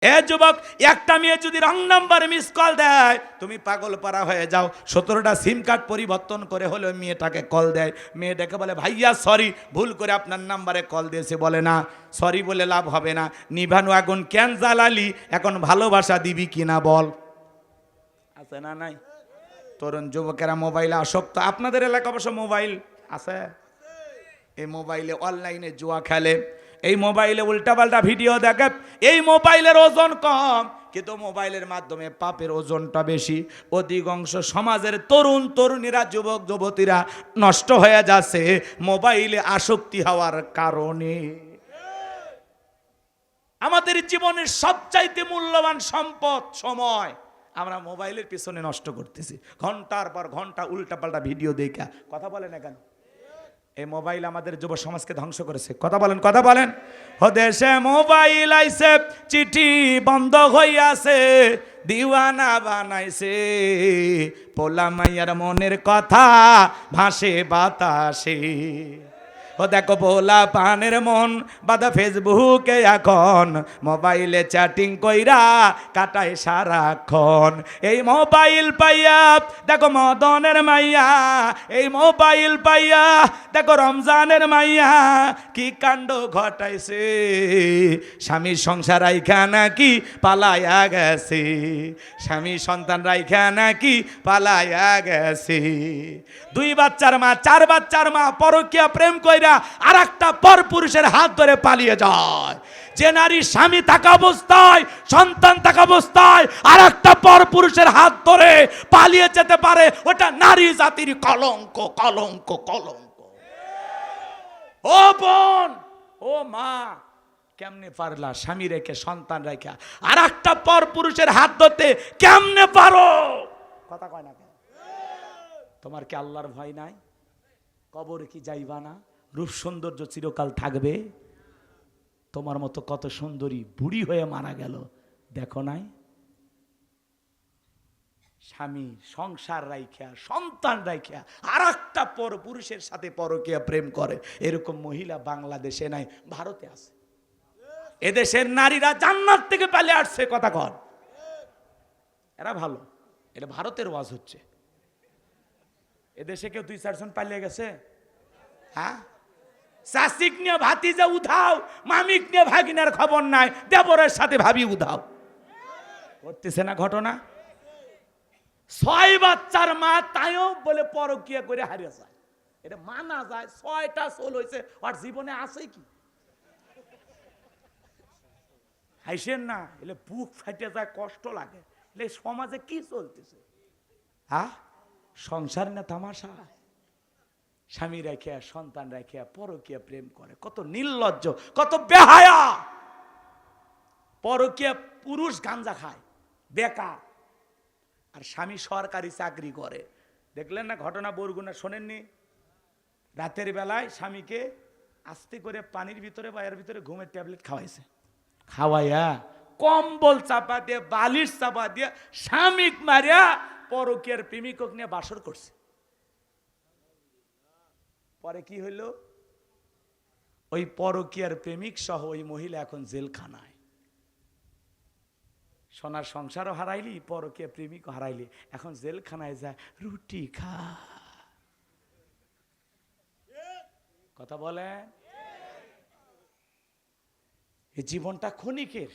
এ যুবক, একটা মেয়ে যদি রং নাম্বার মিস কল দেয় তুমি পাগল পারা হয়ে যাও। 17টা সিম কার্ড পরিবর্তন করে হলেও মেয়েটাকে কল দেয়। মেয়েটাকে বলে ভাইয়া সরি, ভুল করে আপনার নাম্বারে কল দিয়েছে। বলে না, সরি বলে লাভ হবে না, নিভানু আগুন কেন জ্বালালি, এখন ভালোবাসা দিবি কিনা বল। আছে না নাই? তরুণ যুবকেরা মোবাইলে আসক্ত। আপনাদের এলাকা অবশ্য মোবাইল আছে। এই মোবাইলে অনলাইনে জুয়া খেলে, এই মোবাইলে উল্টাপাল্টা ভিডিও দেখে। এই মোবাইলের ওজন কম, কিন্তু মোবাইলের মাধ্যমে পাপের ওজনটা বেশি। অধিকাংশ সমাজের তরুণ তরুণীরা, যুবক যুবতীরা নষ্ট হয়ে যাচ্ছে মোবাইলে আসক্তি হওয়ার কারণে। আমাদের জীবনের সবচাইতে মূল্যবান সম্পদ সময় আমরা মোবাইলের পিছনে নষ্ট করতেছি। ঘন্টার পর ঘন্টা উল্টাপাল্টা ভিডিও দেখা। কথা বলেন না কেন? এই মোবাইল আমাদের যুব সমাজকে ধ্বংস করেছে। কথা বলেন, কথা বলেন। দেশে মোবাইল আইছে, চিঠি বন্ধ হইয়াছে, দিওয়ানা বানাইছে, পোলা মাইয়ার মনের কথা ভাসে বাতাসে। ও দেখো পোলা পানের মন বাদা ফেসবুকে, এখন মোবাইলে চ্যাটিং কইরা কাটায় সারাক্ষণ। এই মোবাইল পাইয়া দেখো মদনের মাইয়া, এই মোবাইল পাইয়া দেখো রমজানের মাইয়া কি কাণ্ড ঘটাইছে। স্বামীর সংসার রাইখা নাকি পালাইয়া গেছে, স্বামী সন্তান রাইখা নাকি পালাইয়া গেছে। 2 বাচ্চার মা, 4 বাচ্চার মা পরকীয়া প্রেম কইরা আর একটা পর পুরুষের হাত ধরে পালিয়ে যায়। যে নারী স্বামী থাকা অবস্থায়, সন্তান থাকা অবস্থায় আর একটা পর পুরুষের হাত ধরে পালিয়ে যেতে পারে, ওটা নারী জাতির কলঙ্ক, কলঙ্ক, কলঙ্ক। ও বোন, ও মা, কেমনে পারলা স্বামী রেখে সন্তান রেখে আর একটা পর পুরুষের হাত ধরতে? কেমনে পারো? কথা কয় না কেন? তোমার কি আল্লাহর ভয় নাই? কবরে কি যাইবা না? রূপ সৌন্দর্য চিরকাল থাকবে? তোমার মতো কত সুন্দরী বুড়ি হয়ে মারা গেল, দেখো নাই? স্বামী সংসার রাইখা সন্তান রাইখা আর একটা পর পুরুষের সাথে পরকীয়া প্রেম করে, এরকম মহিলা বাংলাদেশে নাই, ভারতে আছে। এদেশের নারীরা জান্নাত থেকে পালিয়ে আসছে। কথা কন, এরা ভালো। এটা ভারতের ওয়াজ হচ্ছে। এদেশে কেউ 2-4 জন পালিয়ে গেছে? হ্যাঁ, শাসিক নিয়ে ভাতিজা উধাও, মামিক নিয়ে ভাগিনার খবর নাই, দেবরের সাথে ভাবি উধাও। করতেছে না ঘটনা? 6 বাচ্চার মা, তাইও বলে পরকীয়া করে হারিয়ে যায়। এটা মানা যায়? 6টা সোল হয়েছে, আর জীবনে আছে কি? হাইসেন না, এলে বুক ফাটে যায়, কষ্ট লাগে। এলে সমাজে কি চলতেছে? হ্যাঁ, সংসার না তামাশা। স্বামী রেখে সন্তান রেখে পরকীয়া প্রেম করে, কত নির্লজ্জ, কত বেহায়া। পরকীয়া পুরুষ গাঞ্জা খায়, বেকার, আর স্বামী সরকারি চাকরি করে। দেখলেন না ঘটনা বরগুনা, শোনেননি? রাতের বেলায় স্বামীকে আস্তে করে পানির ভিতরে বা এর ভিতরে ঘুমের ট্যাবলেট খাওয়াইছে। খাওয়াইয়া কম্বল চাপা দিয়ে, বালিশ চাপা দিয়ে স্বামীক মারিয়া পরকীয়ার প্রেমিকক নিয়ে বাসর করছে। পরে কি হইল? ওই পরকীয়ার প্রেমিক সহ ওই মহিলা এখন জেলখানায়। সোনার সংসারও হারাইলি, পরকীয়া প্রেমিকও হারাইলি, এখন জেলখানায় যায় রুটি খা। কথা বলে, এই জীবনটা ক্ষণিকের,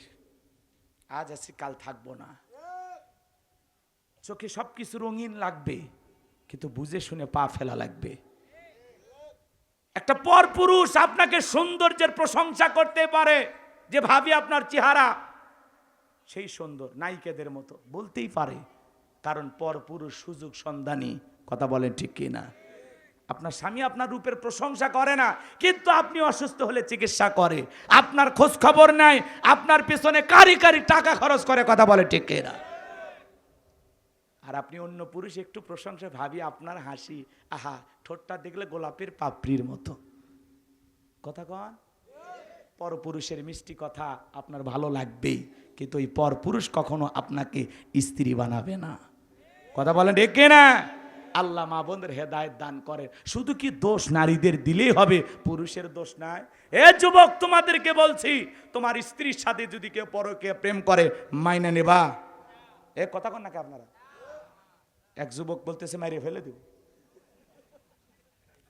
আজ আছি কাল থাকবো না। চোখে সবকিছু রঙিন লাগবে, কিন্তু বুঝে শুনে পা ফেলা লাগবে। একটা পর পুরুষ আপনাকে সৌন্দর্যের প্রশংসা করতে পারে, যে ভাবি আপনার চেহারা সেই সুন্দর, নায়িকাদের মতো বলতেই পারে, কারণ পর পুরুষ সুযোগ সন্ধানী। কথা বলেন ঠিক কি না? আপনার স্বামী আপনার রূপের প্রশংসা করে না, কিন্তু আপনি অসুস্থ হলে চিকিৎসা করে, আপনার খোঁজ খবর নেয়, আপনার পেছনে কারি কারি টাকা খরচ করে। কথা বলে ঠিক কি না? আর আপনি অন্য পুরুষ একটু প্রশংসা, ভাবি আপনার হাসি, আহা, ঠোঁটটা দেখলে গোলাপের পাপড়ির মতো। কথা কন, পরপুরুষের মিষ্টি কথা আপনার ভালো লাগবেই, কিন্তু ওই পরপুরুষ কখনো আপনাকে স্ত্রী বানাবে না। কথা বলেন ঠিক না? আল্লাহ মা বোনদের হেদায়েত দান করে। শুধু কি দোষ নারীদের দিলেই হবে, পুরুষের দোষ নাই? এ যুবক, তোমাদেরকে বলছি, তোমার স্ত্রীর সাথে যদি কেউ পরকীয়া প্রেম করে মাইনে নেবা? এ কথা কন নাকি আপনারা? এক যুবক বলতেছে মারিয়ে ফেলে দেব।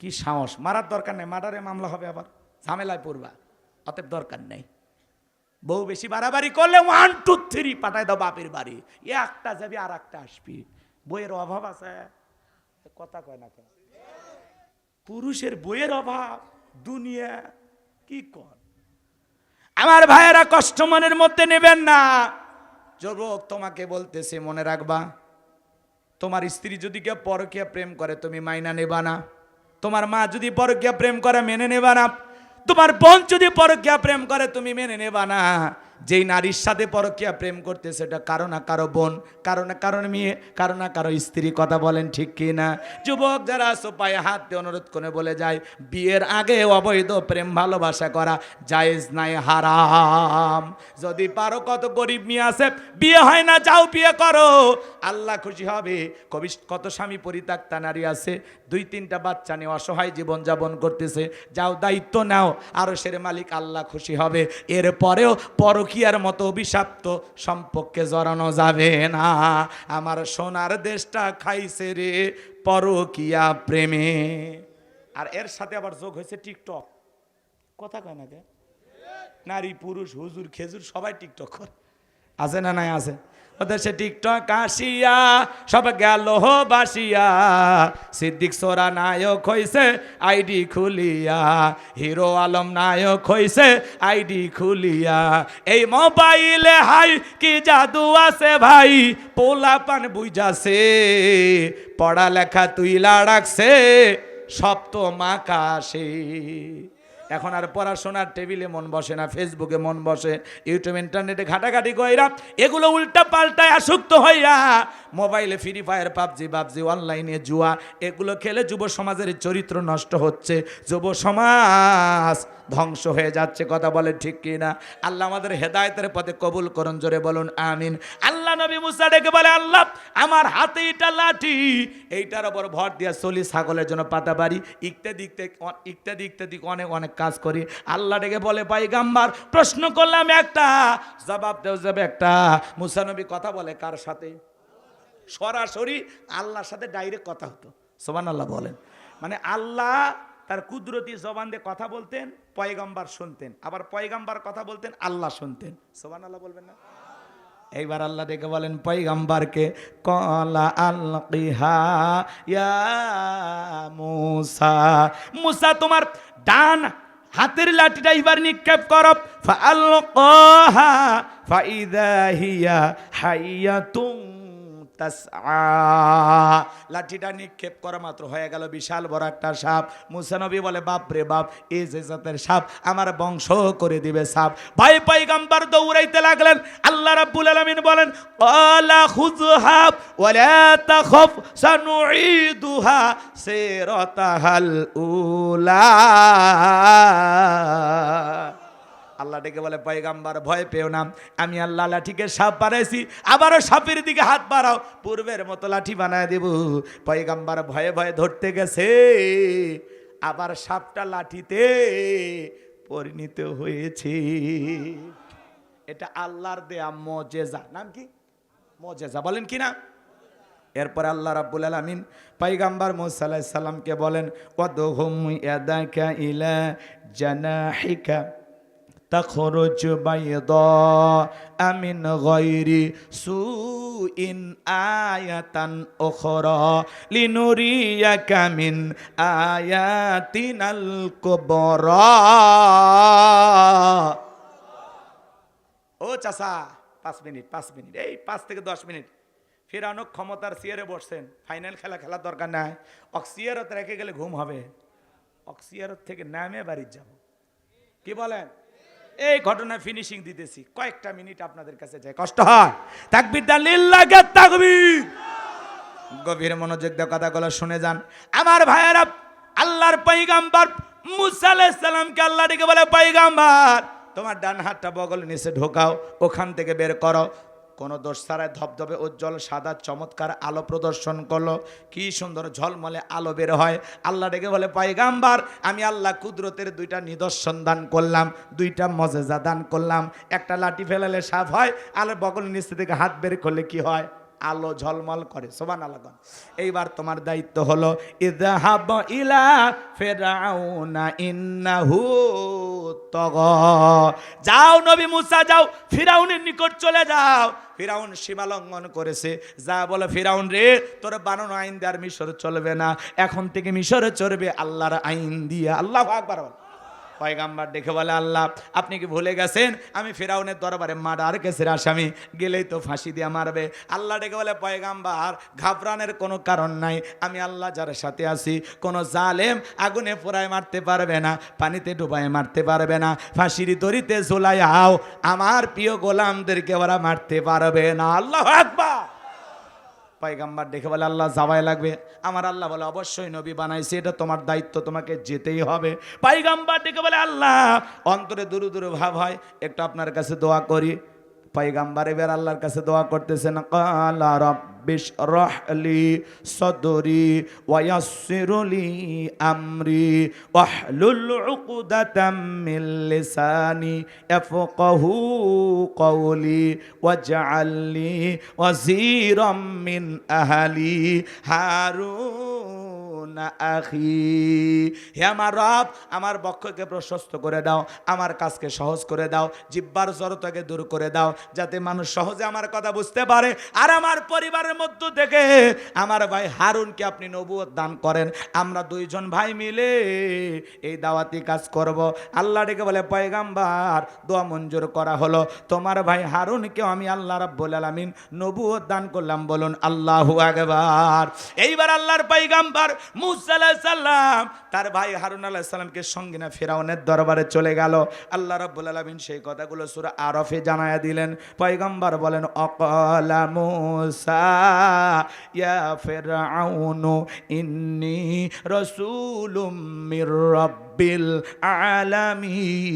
কি সাহস! মারার দরকার নেই, মার্ডারে মামলা হবে, আবার ঝামেলায় পড়বা, অতএব দরকার নেই। বউ বেশি বাড়াবাড়ি করলে 1 2 3 পাঠায় দাও বাপের বাড়ি। একটা যাবি আর একটা আসবি। বইয়ের অভাব আছে, কথা কয় না কেন? পুরুষের বইয়ের অভাব, দুনিয়া কি কর। আমার ভাইয়েরা, কষ্ট মনের মধ্যে নেবেন না। যুবক, তোমাকে বলতেছে মনে রাখবা, তোমার স্ত্রী যদি কেউ পরকীয়া প্রেম করে তুমি মাইনা নেবা না। তোমার মা যদি পরকীয়া প্রেম করে মেনে নেবা না। তোমার বোন যদি পরকীয়া প্রেম করে তুমি মেনে নেবা না। যেই নারীর সাথে পরকীয়া প্রেম করতে, সেটা কারো না কারো বোন, কারো না কারো মেয়ে, কারো না কারো স্ত্রী। কথা বলেন ঠিক কি না? যুবক যারা আছো, পায়ে হাত দিয়ে অনুরোধ করে বলে যায়, বিয়ের আগে অবৈধ প্রেম ভালোবাসা করা জায়েজ নাই, হারাম। যদি পারো, কত গরিব মেয়ে আছে বিয়ে হয় না, যাও বিয়ে করো, আল্লাহ খুশি হবে। কত স্বামী পরিত্যক্তা নারী আছে, 2-3টা বাচ্চা নিয়ে অসহায় জীবন যাপন করতেছে, যাও দায়িত্ব নাও, আরো সের মালিক আল্লাহ খুশি হবে। এরপরেও পরকীয়ার মতো অভিশপ্ত সম্পর্কে জড়ানো যাবে না। আমার সোনার দেশটা খাইছে রে পরকীয়া প্রেমে। আর এর সাথে আবার যোগ হয়েছে টিকটক। কথা কয় না কে? নারী পুরুষ হুজুর খেজুর সবাই টিকটক করে, আছে না নাই? আছে। ওদের সে টিকটক আসিয়া সব গেল বাসিয়া, সিদ্দিক সোরা নায়ক হইছে আইডি খুলিয়া, হিরো আলম নায়ক হইছে আইডি খুলিয়া। এই মোবাইলে হাই কি জাদু আছে ভাই, পোলা পান বুঝাছে, পড়ালেখা তুইলা রাখছে সব তো মাকাশে। এখন আর পড়াশোনার টেবিলে মন বসে না, ফেসবুকে মন বসে, ইউটিউব ইন্টারনেটে ঘাটাঘাটি কইরা এগুলো উল্টা পাল্টায় আসক্ত হইয়া মোবাইলে ফ্রি ফায়ার, পাবজি, অনলাইনে জুয়া, এগুলো খেলে যুব সমাজের চরিত্র নষ্ট হচ্ছে, যুব সমাজ ধ্বংস হয়ে যাচ্ছে। কথা বলে ঠিক কি না? আল্লাহ আমাদের হেদায়েতের পথে কবুল করুন, জোরে বলুন আমিন। আল্লাহ নবী মুসা ডেকে বলে, আল্লাহ আমার হাতে এটা লাঠি, এইটার ওপর ভর দিয়া চলি, ছাগলের জন্য পাতা বাড়ি, ইত্যাদি অনেক অনেক কাজ করি। আল্লাহ ডেকে বলে, পয়গম্বর প্রশ্ন করলাম একটা, জবাব দেও যাবে একটা। মুসা নবী কথা বলে কার সাথে? সরাসরি আল্লাহর সাথে ডাইরেক্ট কথা হতো। সুবহানাল্লাহ বলেন। মানে আল্লাহ তার কুদরতি জবান দিয়ে কথা বলতেন, পয়গম্বর শুনতেন, আবার পয়গম্বর কথা বলতেন, আল্লাহ শুনতেন। সুবহানাল্লাহ বলবেন না? এইবার আল্লাহ ডেকে বলেন পয়গম্বরকে, কলা আলকিহা ইয়া মুসা, মুসা তোমার ডান হাতের লাঠিটা এবার নিক্ষেপ করো। ফাআলকাহা ফাইযা হিয়া হাইয়াতুন তাসআ, লাঠিটা নিক্ষেপ করা মাত্র হয়ে গেল বিশাল বড় একটা সাপ। মুসা নবী বলে, বাপ রে বাপ, এই যে জাতের সাপ আমার বংশ করে দিবে সাপ। ভাই পয়গম্বর দৌড়াইতে লাগলেন। আল্লাহ রাব্বুল আলামিন বলেন, ক্বালা খুযহা ওয়ালা তাখাফ সানুঈদুহা সিরাতাহাল উলা। আল্লাহ ডেকে বলে, পয়গম্বর ভয় পেও না, আমি আল্লাহ লাঠিকে সাপ বানাইছি, আবারও সাপের দিকে হাত বাড়াও, পূর্বের মতো লাঠি বানায় দেব। পয়গম্বর ভয়ে ভয়ে ধরতে গেছে, আবার সাপটা লাঠিতে পরিণত হয়েছে। এটা আল্লাহর দেয়া মুজিজা। নাম কি? মুজিজা। বলেন কি না? এরপর আল্লাহ রাব্বুল আলামিন পয়গম্বর মুসা আলাইহিস সালামকে বলেন, ওয়াদহুম ইয়াদাকা ইলা জানাহিকা تخرج بيضاء من غير سوء آية أخرى لنريك من آياتنا الكبرى। ও চাচা 5 মিনিট, এই 5 থেকে 10 মিনিট। ফিরআউন ক্ষমতার চেয়ারে বসছেন, ফাইনাল খেলার দরকার নাই, অক্সিয়ারত রেখে গেলে ঘুম হবে, অক্সিয়ারত থেকে নামে বাড়ি যাব। কি বলেন? এই ঘটনা ফিনিশিং দিতেছি, কয়েকটা মিনিট আপনাদের কাছে যায়, কষ্ট হয়। তাকবীর দান, লিল্লাহি তাকবীর। গভীর মনোযোগ দিয়ে কথাগুলো শুনে যান আমার ভাইয়েরা। আল্লাহর পয়গম্বর মুসা আলাইহিস সালামকে আল্লাহ ডেকে বলে, পয়গম্বর তোমার ডান হাতটা বগল নিচে ঢোকাও, ওখান থেকে বের করো। কোনো দোষ ছাড়াই ধবধবে উজ্জ্বল সাদা চমৎকার আলো প্রদর্শন করলো, কি সুন্দর ঝলমলে আলো বের হয়। আল্লাহ ডেকে বলে পয়গাম্বার, আমি আল্লাহ কুদরতের দুইটা নিদর্শন দান করলাম, দুইটা মজেজা দান করলাম। একটা লাঠি ফেলালে সাপ হয়, আর বগলের নিচে থেকে হাত বের করলে কি হয়? আলো ঝলমল করে। সুবহানাল্লাহ। এইবার তোমার দায়িত্ব হলো ইযহাব ইলা ফিরআউনা ইন্নাহু তাগা। যাও নবী মুসা, যাও ফিরআউনের নিকট চলে যাও। ফিরআউন সীমা লঙ্ঘন করেছে। যা বলে, ফিরআউন রে, তোর বানানো আইন দিয়ে আর মিশর চলবে না, এখন থেকে মিশর চলবে আল্লাহর আইন দিয়ে। আল্লাহু আকবার। পয়গাম্বার দেখে বলে, আল্লাহ আপনি কি ভুলে গেছেন আমি ফিরআউনের দরবারে মার্ডার কেসের আসামি, গেলেই তো ফাঁসি দিয়ে মারবে। আল্লাহ ডেকে বলে, পয়গাম্বার ঘাবড়ানোর কোনো কারণ নাই, আমি আল্লাহ যার সাথে আছি, কোনো জালেম আগুনে পোড়ায় মারতে পারবে না, পানিতে ডুবায় মারতে পারবে না, ফাঁসির দড়িতে ঝুলাইয়াও আমার প্রিয় গোলামদেরকে ওরা মারতে পারবে না। আল্লাহু আকবার। পয়গাম্বার দেখে বলে, আল্লাহ যাওয়াই লাগবে। আমার আল্লাহ বলে, অবশ্যই নবী বানাইছে, এটা তোমার দায়িত্ব, তোমাকে যেতেই হবে। পয়গাম্বার দেখে বলে, আল্লাহ অন্তরে দূরে দূরে ভাব হয়, একটু আপনার কাছে দোয়া করি। পয়গাম্বার এবার আল্লাহর কাছে দোয়া করতেছেন, কালা রাব্বিশ রাহলি সদরি ওয়া ইয়াসসিরলি আমরি ওয়াহলুল উকদাতাম মিন লিসানি ইয়াফকাহু কওলি ওয়াজআলনি ওয়াজিরাম মিন আহলি হারুন আখি। হে আমার রব, আমার বক্ষকে প্রশস্ত করে দাও, আমার কাজকে সহজ করে দাও, জিহ্বার জড়তাকে দূর করে দাও, যাতে মানুষ সহজে আমার কথা বুঝতে পারে। আর আমার পরিবারের মধ্য থেকে আমার ভাই হারুনকে আপনি নবুয়ত দান করেন। আমরা দুইজন ভাই মিলে এই দাওয়াতি কাজ করব। আল্লাহ ডেকে বলে, পয়গাম্বার দোয়া মঞ্জুর করা হলো, তোমার ভাই হারুনকে আমি আল্লাহ রাব্বুল আলামিন নবুয়ত দান করলাম। বলুন আল্লাহু আকবার। এইবার আল্লাহর পয়গাম্বার মূসা আলাইহিস সালাম তার ভাই হারুন আলাইহিস সালামকে সঙ্গে না ফিরআউনের দরবারে চলে গেল। আল্লাহ রাব্বুল আলামিন সেই কথাগুলো সূরা আরাফে জানায়া দিলেন। পয়গম্বর বলেন, অকালা মূসা ইয়া ফিরআউনু ইন্নী রাসূলুম মির রাব্বিল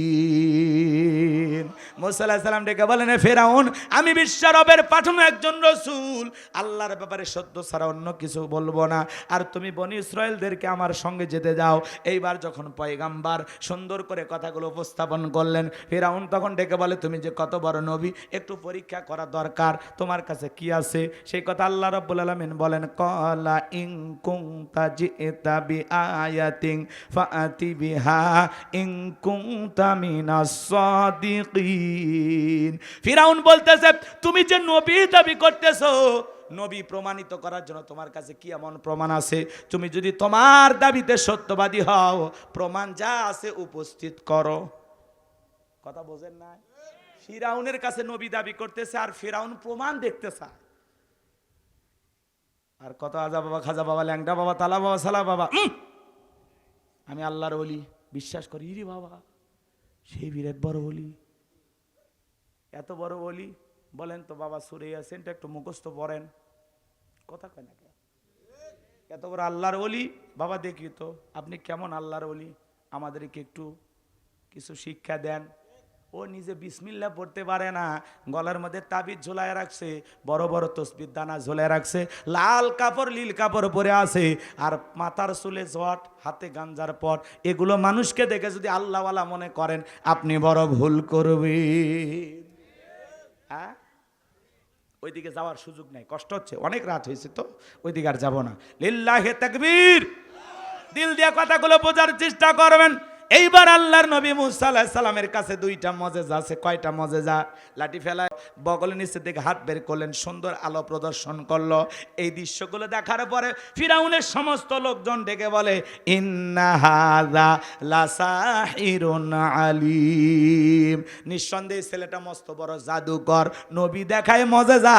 আলামিন। মূসা আলাইহিস সালাম ডেকে বলেন, ফিরআউন আমি বিশ্ব রবের পাঠানো একজন রাসূল, আল্লাহর ব্যাপারে সত্য ছাড়া অন্য কিছু বলবো না, আর তুমি বনি ইসরাইলদেরকে আমার সঙ্গে যেতে দাও। এইবার যখন পয়গম্বর সুন্দর করে কথাগুলো উপস্থাপন করলেন, ফিরআউন তখন ডেকে বলে, তুমি যে কত বড় নবী, একটু পরীক্ষা করা দরকার, তোমার কাছে কি আছে সেই কথা আল্লাহ রাব্বুল আলামিন বলেন, ক্বালা ইন কুনতা জিতা বিআয়াতিন ফাআতি বিহা ইন কুনতা মিনাস সাদিকিন। ফিরআউন বলতেছে, তুমি যে নবী দাবি করতেছো, নবী প্রমাণিত করার জন্য তোমার কাছে কি এমন প্রমাণ আছে? তুমি যদি তোমার দাবিতে সত্যবাদী হও, প্রমাণ যা আছে উপস্থিত করো। কথা বোঝেন না? ফিরআউনের কাছে নবী দাবি করতেছে, আর ফিরআউন প্রমাণ দেখতে চায়। আর কত আজা বাবা, খাজা বাবা, ল্যাংটা বাবা, তালা বাবা, সালা বাবা, আমি আল্লাহর ওলি বিশ্বাস করি। ইরি বাবা, সেই বিরাট বড় ওলি, এত বড় ওলি। বলেন তো বাবা, সূরা ইয়াসিনটা একটু মুখস্থ পড়েন। কথা কয় না, এত বড় আল্লাহর ওলি বাবা, দেখি তো আপনি কেমন আল্লাহর ওলি, আমাদেরকে একটু কিছু শিক্ষা দেন। ও নিজে বিসমিল্লাহ পড়তে পারে না, গলার মধ্যে তাবিজ ঝোলায় রাখছে, বড় বড় তসবির দানা ঝোলায় রাখছে, লাল কাপড় নীল কাপড় পরে আছে, আর মাথার চুলে জট, হাতে গাঞ্জার পট। এগুলো মানুষকে দেখে যদি আল্লাহওয়ালা মনে করেন, আপনি বড় ভুল করবেন। হ্যাঁ, ওইদিকে যাওয়ার সুযোগ নাই, কষ্ট হচ্ছে, অনেক রাত হয়েছে তো, ওইদিকে আর যাবো না। লিল্লাহে তাকবীর। দিল দিয়ে কথাগুলো বোঝার চেষ্টা করবেন। এইবার আল্লাহর নবী মূসা আলাইহিস সালামের কাছে দুইটা মজেজা আছে। কয়টা মজেজা? লাঠি ফেলায় বগলের নিচে থেকে হাত বের করলেন, সুন্দর আলো প্রদর্শন করলো। এই দৃশ্যগুলো দেখার পরে ফিরআউনের সমস্ত লোকজন ডেকে বলে, ইন্না হাযা লাসাহিরুন আলীম। নিঃসন্দেহে ছেলেটা মস্ত বড় জাদুকর। নবী দেখায় মজেজা,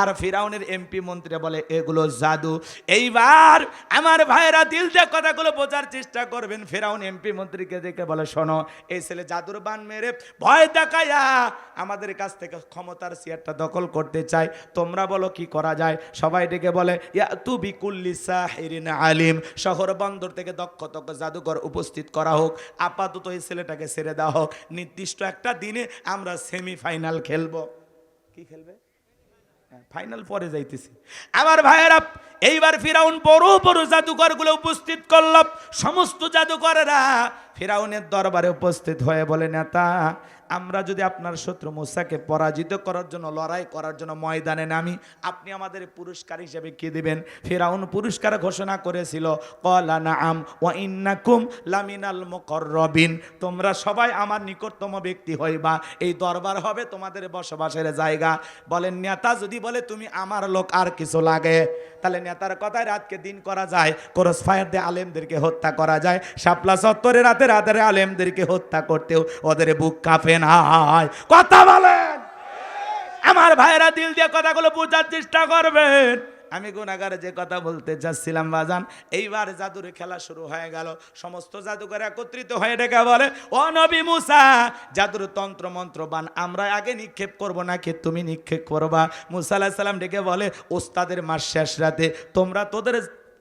আর ফিরআউনের এমপি মন্ত্রী বলে এগুলো জাদু। এইবার আমার ভাইরা দিল দিয়ে কথাগুলো বোঝার চেষ্টা করবেন। ফিরআউন এমপি মন্ত্রীকে দেখে বলে, শোনো, এই ছেলে জাদুর বান মেরে ভয় দেখায়া আমাদের কাছ থেকে ক্ষমতার চেয়ারটা দখল করতে চায়, তোমরা বলো কি করা যায়? সবাই ডেকে বলে, ইয়া তু বিকুল্লি সাহিরিন আলিম। শহর বন্দর থেকে দক্ষ জাদুকর উপস্থিত করা হোক, আপাতত এই ছেলেটাকে ছেড়ে দেওয়া হোক, নির্দিষ্ট একটা দিনে আমরা সেমিফাইনাল খেলবো। কি খেলবে? ফাইনাল পরে যাইতেছি। আমার ভাইয়েরা, এইবার ফিরাউন বড় বড় জাদুকরগুলো উপস্থিত করল। সমস্ত জাদুকরেরা ফিরাউনের দরবারে উপস্থিত হয়ে বলে, নেতা, আমরা যদি আপনার শত্রু মুসাকে পরাজিত করার জন্য, লড়াই করার জন্য ময়দানে নামি, আপনি আমাদের পুরস্কার হিসেবে কি দিবেন? ফিরাউন পুরস্কার ঘোষণা করেছিল, ক্বালা নাআম ওয়া ইন্নাকুম লামিনাল মুকাররাবিন, তোমরা সবাই আমার নিকটতম ব্যক্তি হইবা, এই দরবার হবে তোমাদের বসবাসের জায়গা। বলেন, নেতা যদি বলে তুমি আমার লোক, আর কিছু লাগে? তাহলে নেতার কথায় রাতকে দিন করা যায়, ক্রস ফায়ার দিয়ে আলেমদেরকে হত্যা করা যায়, শাপলা চত্বরে রাতে রাতে আলেমদেরকে হত্যা করতেও ওদের বুক কাঁপে না। কথা বলেন আমার ভাইয়েরা, দিল দিয়ে কথাগুলো বোঝার চেষ্টা করবেন। আমি গুনাহগার যে কথা বলতে যাচ্ছিলাম বাজান, এইবার জাদুর খেলা শুরু হয়ে গেল। সমস্ত জাদুকর একত্রিত হয়ে ডেকে বলে, ও নবী মুসা, জাদুর তন্ত্র মন্ত্র বান আমরা আগে নিক্ষেপ করব নাকি তুমি নিক্ষেপ করবা? মুসা আলাইহিস সালাম ডেকে বলে, ওস্তাদের মাস শেষ রাতে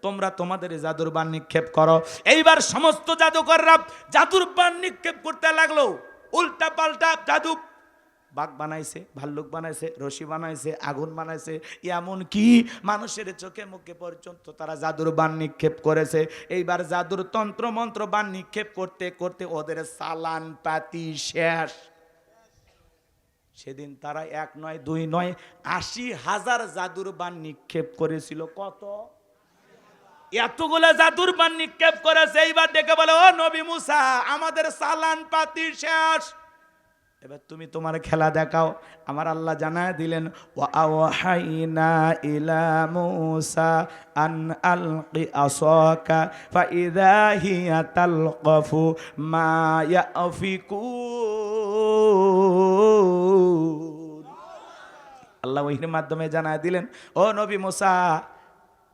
তোমরা তোমাদের জাদুর বান নিক্ষেপ করো। এইবার সমস্ত জাদুকররা জাদুর বান নিক্ষেপ করতে লাগলো। উল্টা পাল্টা জাদু, বাঘ বানাইছে, ভাল্লুক বানাইছে, রশি বানাইছে, আগুন বানাইছে, এমন কি মানুষের চোখে মুখে পর্যন্ত তারা জাদুর বান নিক্ষেপ করেছে। এইবার জাদুর তন্ত্র মন্ত্র বান নিক্ষেপ করতে করতে ওদের চালান পাতি শেষ। সেদিন তারা 1 নয় 2 নয় 80,000 জাদুর বান নিক্ষেপ করেছিল। কত? এতগুলো জাদুর বান নিক্ষেপ করেছে। এইবার ডেকে বলে, ও নবী মুসা, আমাদের চালান পাতি শেষ, এবার তুমি তোমার খেলা দেখাও। আমার আল্লাহ জানায় দিলেন, ওয়া আওহাইনা ইলা মূসা আন আলকি আসাকা ফাইযা হিয়া তালকাফু মা ইয়াফিকুন। আল্লাহ ওহির মাধ্যমে জানায় দিলেন, ও নবী মূসা,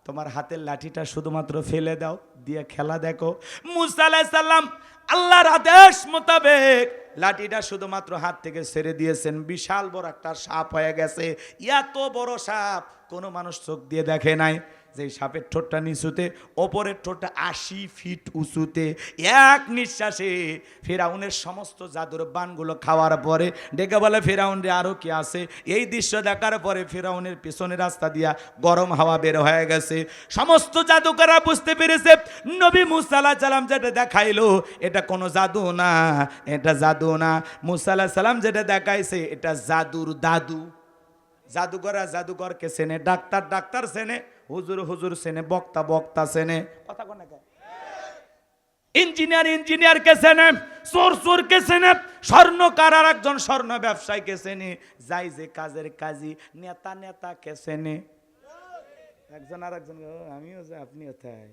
তোমার হাতের লাঠিটা শুধুমাত্র ফেলে দাও, দিয়ে খেলা দেখো। মূসা আলাইহিস সালাম আল্লাহর আদেশ মোতাবেক লাঠিটা শুধুমাত্র হাত থেকে ছেড়ে দিয়েছেন। বিশাল বড় একটা সাপ হয়ে গেছে। এত বড় সাপ কোনো মানুষ চোখ দিয়ে দেখে নাই। যে সাপের ঠোঁটটা নিচুতে, ওপরের ঠোঁটটা 80 ফিট উঁচুতে। এক নিঃশ্বাসে ফেরাউনের সমস্ত জাদুর বানগুলো খাওয়ার পরে ডেকে বলে, ফেরাউন রে, আরও কি আছে? এই দৃশ্য দেখার পরে ফেরাউনের পিছনের রাস্তা দিয়া গরম হাওয়া বের হয়ে গেছে। সমস্ত জাদুকররা বুঝতে পেরেছে নবী মুসা আলাইহিস সালাম যেটা দেখাইলো এটা কোনো জাদু না, এটা জাদু না। মুসা আলাইহিস সালাম যেটা দেখাইছে এটা জাদুর দাদু। জাদুকররা জাদুকরকে চেনে, ডাক্তার ডাক্তার চেনে, হুজুর হুজুর চেনে, বক্তা বক্তা চেনে, কথা কোন না, ইঞ্জিনিয়ার ইঞ্জিনিয়ারকে চেনে, চোর চোরকে চেনে, স্বর্ণকার আর একজন স্বর্ণ ব্যবসায়ীকে চেনে, যাই যে কাজের কাজী, নেতা নেতাকে চেনে। একজন আর একজন, আমিও যে আপনিও তাই,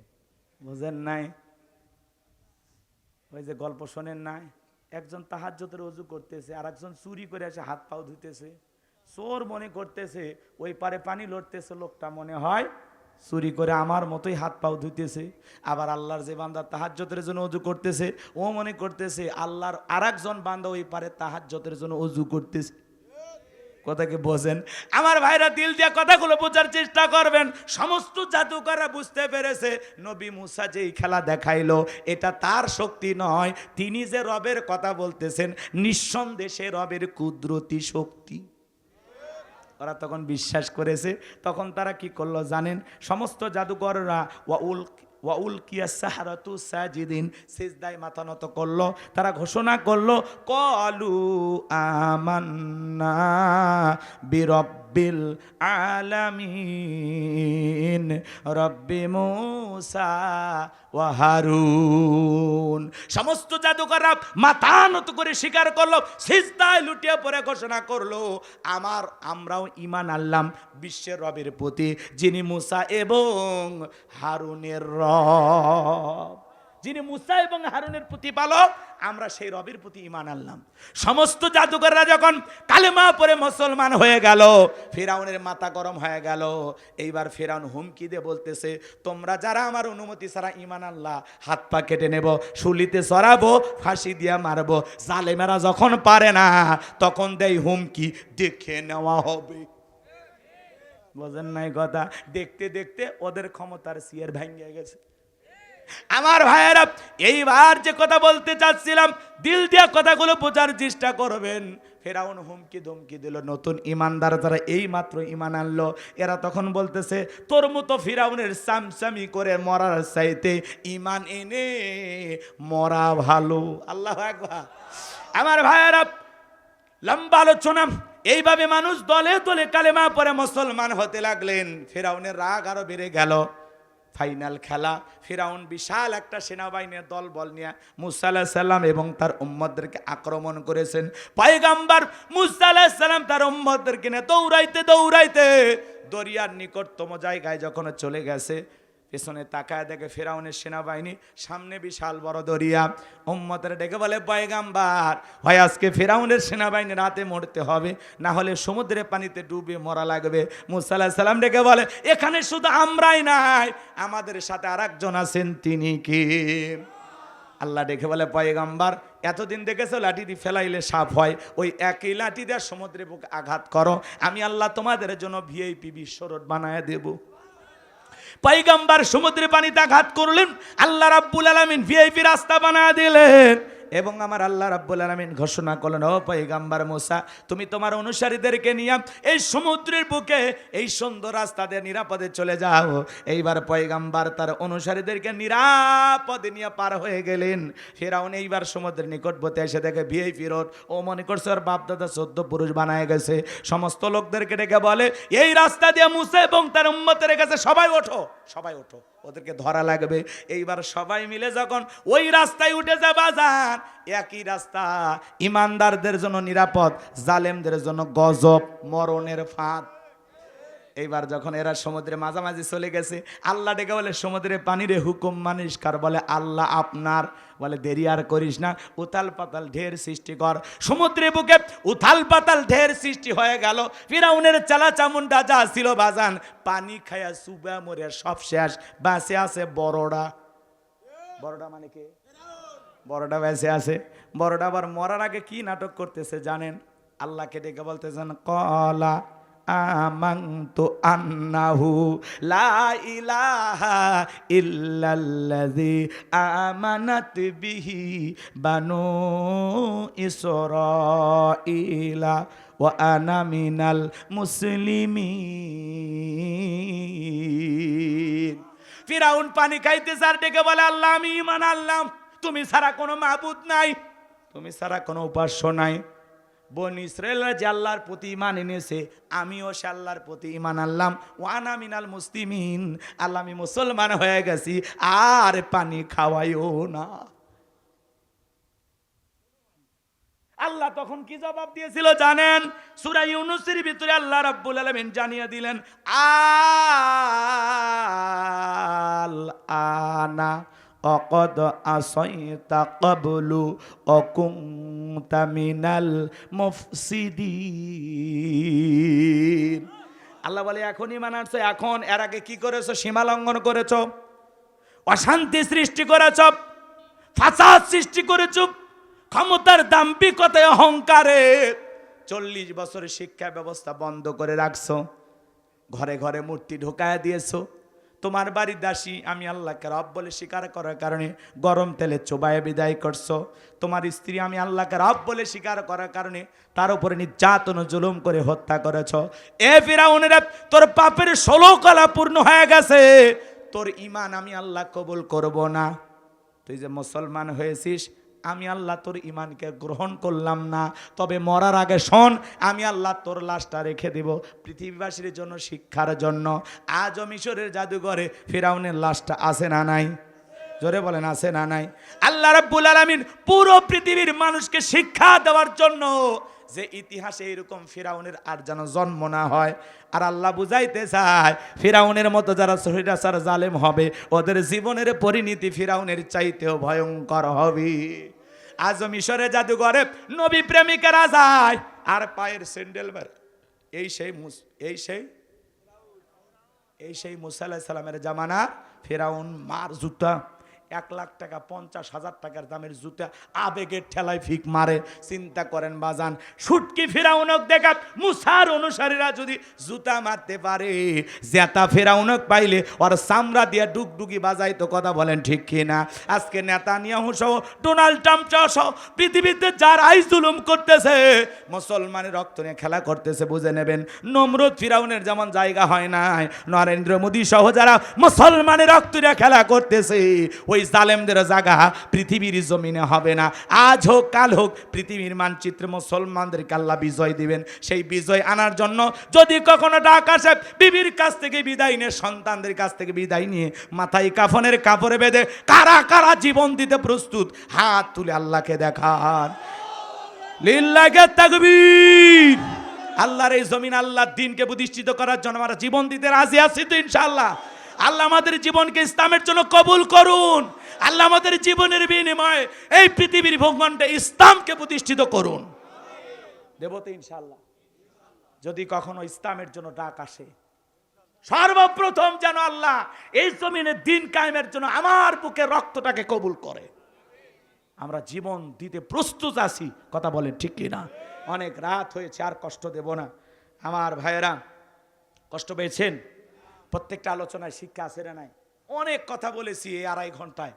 বুঝেন নাই? ওই যে গল্প শোনেন নাই, একজন তাহাজ্জুদের ওযু করতেছে, আর একজন চুরি করে এসে হাত পাও ধুতেছে। চোর মনে করতেছে ওই পারে পানি লড়তেছে, লোকটা মনে হয় চুরি করে আমার মতোই হাত পাও ধুতেছে। আবার আল্লাহর যে বান্দা তাহাজ্জুদের জন্য ওযু করতেছে, ও মনে করতেছে আল্লাহর আরেকজন বান্দা ওই পারে তাহাজ্জুদের জন্য ওযু করতেছে। কথাকে বোঝেন আমার ভাইরা, দিল দিয়ে কথাগুলো বোঝার চেষ্টা করবেন। সমস্ত জাদুকররা বুঝতে পেরেছে নবী মুসা যেই খেলা দেখাইলো এটা তার শক্তি নয়, তিনি যে রবের কথা বলতেছেন নিঃসন্দেহে রবের কুদরতি শক্তি। ওরা তখন বিশ্বাস করেছে। তখন তারা কি করলো জানেন? সমস্ত জাদুকররা ওয়াউল কিয়া সাহারাতু সাজিদিন, সিজদায় মাথা নত করলো। তারা ঘোষণা করলো, ক্বালু আমান্না বিরাব্বিল আলামিন রব্বি মূসা ওয়া হারুন। সমস্ত জাদুকররা মাথা নত করে স্বীকার করলো, সিজদায় লুটিয়ে পড়ে ঘোষণা করলো, আমরাও ঈমান আনলাম বিশ্বের রবের প্রতি, যিনি মূসা এবং হারুনের রব, যিনি মূসা এবং হারুনের প্রতিপালক, আমরা সেই রবের প্রতি ঈমান আনলাম। সমস্ত জাদুকররা যখন কালেমা পড়ে মুসলমান হয়ে গেল, ফিরাউনের মাথা গরম হয়ে গেল। এইবার ফিরাউন হুমকি দিয়ে বলতেছে, তোমরা যারা আমার অনুমতি ছাড়া ঈমান আনলা, হাত পা কেটে নেব, শুলিতে চড়াবো, ফাঁসি দিয়ে মারবো। জালেমেরা যখন পারে না তখন দেয় হুমকি, দেখে নেওয়া হবে। বোঝেন নাই কথা? দেখতে দেখতে ওদের ক্ষমতার সিয়ার ভেঙে গেছে। আমার ভাইয়েরা, এইবার যে কথা বলতে চাচ্ছিলাম, দিল দিয়ে কথাগুলো বোঝার চেষ্টা করবেন। ফেরাউন হুমকি ধমকি দিল। নতুন ইমানদার যারা এই মাত্র ইমান আনলো, এরা তখন বলতেছে তোর মতো ফিরাউনের সামসামি করে মরার চাইতে ইমান এনে মরা ভালো। আল্লাহু আকবার। আমার ভাইয়েরা, লম্বা আলোচনা। এইভাবে মানুষ দলে দলে কালেমা পড়ে মুসলমান হতে লাগলেন। ফিরাউনের রাগ আরো বেড়ে গেল। ফাইনাল খেলা, ফিরাউন বিশাল একটা সেনাবাহিনীর দল বল নিয়ে মুসা আলাইহিস সালাম এবং তার উম্মতদেরকে আক্রমণ করেছেন। পয়গম্বর মুসা আলাইহিস সালাম তার উম্মতদেরকে নিয়ে দৌড়াইতে দৌড়াইতে দরিয়ার নিকটতম জায়গায় যখন চলে গেছে, পেছনে তাকায় দেখে ফিরাউনের সেনাবাহিনী, সামনে বিশাল বড় দরিয়া। উম্মতের ডেকে বলে পয়গম্বর, হয় আজকে ফিরাউনের সেনাবাহিনী রাতে মরতে হবে, না হলে সমুদ্রের পানিতে ডুবে মরা লাগবে। মুসা আলাইহিস সালাম ডেকে বলে এখানে শুধু আমরাই নাই, আমাদের সাথে আরেকজন আছেন, তিনি কি? আল্লাহ ডেকে বলে পয়গম্বর, এতদিন দেখেছো লাঠি দিয়ে ফেলাইলে সাপ হয়, ওই একই লাঠি দিয়ে সমুদ্রের বুকে আঘাত করো, আমি আল্লাহ তোমাদের জন্য ভিআইপি বিশ্ব রোড বানায় দেব। পয়গম্বর সমুদ্রে পানিতে আঘাত করলেন, আল্লাহ রাব্বুল আলামিন ভিআইপি রাস্তা বানায় দিলেন। এবং আমার আল্লাহ রাব্বুল আলামিন ঘোষণা করলেন, ও পয়গম্বর মুসা, তুমি তোমার অনুসারীদেরকে নিয়ে এই সমুদ্রের বুকে এই সুন্দর রাস্তা দিয়ে নিরাপদে চলে যাও। এইবার পয়গম্বর তার অনুসারীদেরকে নিরাপদে নিয়ে পার হয়ে গেলেন। ফিরাউন এইবার সমুদ্রের নিকটবর্তী এসে দেখে ভিআইপি রোড, ও মনে করছে ওর বাপ দাদা 14 পুরুষ বানায় গেছে। সমস্ত লোকদেরকে ডেকে বলে এই রাস্তা দিয়ে মুসা এবং তার উম্মতের কাছে সবাই ওঠো, সবাই ওঠো, ওদেরকে ধরা লাগবে। এইবার সবাই মিলে যখন ওই রাস্তায় উঠে যাবে, বাজান একই রাস্তা, ইমানদারদের জন্য নিরাপদ, জালেমদের জন্য গজব, মরণের ফাঁদ। এইবার যখন এরা সমুদ্রে মাঝামাঝি চলে গেছে, আল্লাহ ডেকে বলে সমুদ্রে পানিরে হুকুম মানিস কার? বলে আল্লাহ আপনার। বলে দেরি আর করিস না, উথাল পাতাল ঢের সৃষ্টি কর। সমুদ্রে বুকে উথাল পাতাল ঢের সৃষ্টি হয়ে গেল। ফিরাউনের চালা চামুন্ডা যা ছিল বাজান, পানি খায়া সুবা মরে সব শেষ। বাঁচে আছে বড়ডা। বড়ডা মানে কে? বড়ডা বেঁচে আছে। বড়ডা আবার মরার আগে কি নাটক করতেছে জানেন? আল্লাহকে ডেকে বলতেছেন কলা আমানতু আন্নাহু লা ইলাহা ইল্লাল্লাযী আমানাত বিহি বানু ইসরাঈলা ওয়া আনা মিনাল মুসলিমিন। ফিরাউন পানি খাইতে স্যার ডেকে বলে আল্লাহ আমি ঈমান আনলাম, তুমি ছাড়া কোনো মাবুদ নাই, তুমি ছাড়া কোনো উপাস্য নাই। বনি ইসরায়েলরা যে আল্লাহর প্রতি ঈমান এনেছে, আমিও সে আল্লাহর প্রতি ঈমান আনলাম। ওয়ানা মিনাল মুসলিমিন, আল্লাহ আমি মুসলমান হয়ে গেছি, আর পানি খাওয়াইও না। আল্লাহ তখন কি জবাব দিয়েছিল জানেন? সূরা ইউনূসের ভিতরে আল্লাহ রাব্বুল আলামিন জানিয়ে দিলেন, আল আনা অকদ আসাইতা ক্বাবলু অকুনতা মিনাল মুফসিদিন। আল্লাহ বলে এখন ঈমান আনছো, এখন, এর আগে কি করেছো? সীমা লঙ্ঘন করেছো, অশান্তি সৃষ্টি করেছো, ফাসাদ সৃষ্টি করেছো, ক্ষমতার দাম্ভিকতায় অহংকারে 40 বছরের শিক্ষা ব্যবস্থা বন্ধ করে রাখছো, ঘরে ঘরে মূর্তি ঢোকায় দিয়েছো। তোমার বাড়ির দাসী আমি আল্লাহকে রব বলে স্বীকার করার কারণে গরম তেলে চোবায়ে বিদায় করছো। তোমার স্ত্রী আমি আল্লাহকে রব বলে স্বীকার করার কারণে তার উপরে নির্যাতন ও জুলুম করে হত্যা করেছো। এ ফিরাউনের, তোর পাপের 16 কলা পূর্ণ হয়ে গেছে, তোর ঈমান আমি আল্লাহ কবুল করব না। তুই যে মুসলমান হয়েছিস, আমি আল্লাহ তোর ঈমানকে গ্রহণ করলাম না। তবে মরার আগে শোন, আমি আল্লাহ তোর লাশটা রেখে দিব পৃথিবীবাসীর জন্য, শিক্ষার জন্য। আজও মিশরের জাদুঘরে ফিরাউনের লাশটা আছে না নাই? জোরে বলেন আছে না নাই? আল্লাহ রাব্বুল আলামিন পুরো পৃথিবীর মানুষকে শিক্ষা দেওয়ার জন্য যে ইতিহাসে এরকম ফিরাউনের আর যেন জন্ম না হয়। আর আল্লাহ বুঝাইতে চায় ফিরাউনের মতো যারা সহিদাসার জালেম হবে, ওদের জীবনের পরিণতি ফিরাউনের চাইতেও ভয়ঙ্কর হবে। আজ মিশরে জাদুঘরে নবী প্রেমিকেরা যায় আর পায়ের স্যান্ডেল মার। এই সেই মুসা আলাইহিস সালামের জামানা ফিরাউন মার জুতা 1,00,000 টাকা 50,000 টাকার দামের জুতা আবেগের ঠেলায় ফিক মারে। চিন্তা করেন বাজান, শুটকি ফেরাউনক দেখা মুসার অনুসারীরা যদি জুতা মারতে পারে, জেতা ফেরাউনক পাইলে ওর চামড়া দিয়ে ডুগডুগি বাজাই তো। কথা বলেন ঠিক কিনা? আজকে নেতানিয়াহু সহ ডোনাল্ড ট্রাম্প সহ পৃথিবীতে যারাই জুলুম করতেছে, মুসলমানের রক্ত নিয়ে খেলা করতেছে, বুঝে নেবেন নমরুদ ফিরাউনের যেমন জায়গা হয় নাই, নরেন্দ্র মোদী সহ যারা মুসলমানের রক্ত নিয়ে খেলা করতেছে, ওই জালেমদের জায়গা পৃথিবীর জমিনে হবে না। আজ হোক কাল হোক পৃথিবীর মানচিত্রে মুসলমানদেরকে আল্লাহ বিজয় দিবেন। সেই বিজয় আনার জন্য যদি কখনো ডাক আসে, বিবির কাছ থেকে বিদায় নিয়ে, সন্তানদের কাছ থেকে বিদায় নিয়ে, মাথায় কাফনের কাপড়ে বেঁধে কারা কারা জীবন দিতে প্রস্তুত, হাত তুলে আল্লাহকে দেখান। লিল্লাহি তাকবীর। আল্লাহর এই জমিন, আল্লাহর দ্বীনকে প্রতিষ্ঠিত করার জন্য আমরা জীবন দিতে রাজি আছি তো ইনশাআল্লাহ। আল্লাহ আমাদের জীবনকে ইসলামের জন্য কবুল করুন। আল্লাহ আমাদের জীবনের বিনিময়ে এই পৃথিবীর ভূখণ্ডে ইসলামকে প্রতিষ্ঠিত করুন। দেব তো ইনশাআল্লাহ। যদি কখনো ইসলামের জন্য ডাক আসে, সর্বপ্রথম যেন আল্লাহ এই জমিনে দ্বীন কায়েমের জন্য আমার বুকে রক্তটাকে কবুল করে। আমরা জীবন দিতে প্রস্তুত আছি। কথা বলেন ঠিক কিনা? অনেক রাত হয়েছে, আর কষ্ট দেব না। আমার ভাইয়েরা, কষ্ট পেয়েছেন? প্রত্যেকটা আলোচনায় শিক্ষা আছে না নাই? অনেক কথা বলেছি এই 2.5 ঘন্টায়।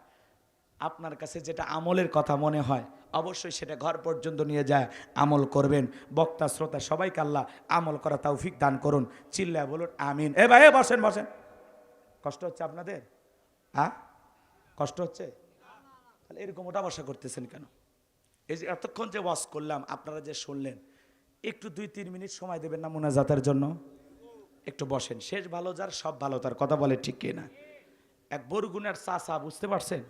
আপনার কাছে যেটা আমলের কথা মনে হয় অবশ্যই সেটা ঘর পর্যন্ত নিয়ে যায় আমল করবেন। বক্তা শ্রোতা সবাইকে আল্লাহ আমল করা তৌফিক দান করুন। চিল্লায় বলুন আমিন। এ ভাই বসেন বসেন। কষ্ট হচ্ছে আপনাদের? কষ্ট হচ্ছে? তাহলে এরকম ওটা বসা করতেছেন কেন? এই যে এতক্ষণ যে ওয়াজ করলাম, আপনারা যে শুনলেন, একটু 2-3 মিনিট সময় দেবেন না মোনাজাতের জন্য? একটু বসেন। শেষ ভালো যার সব ভালো তার। কথা বলে ঠিক কিনা? এক বরগুনার চাচা, বুঝতে পারছেন,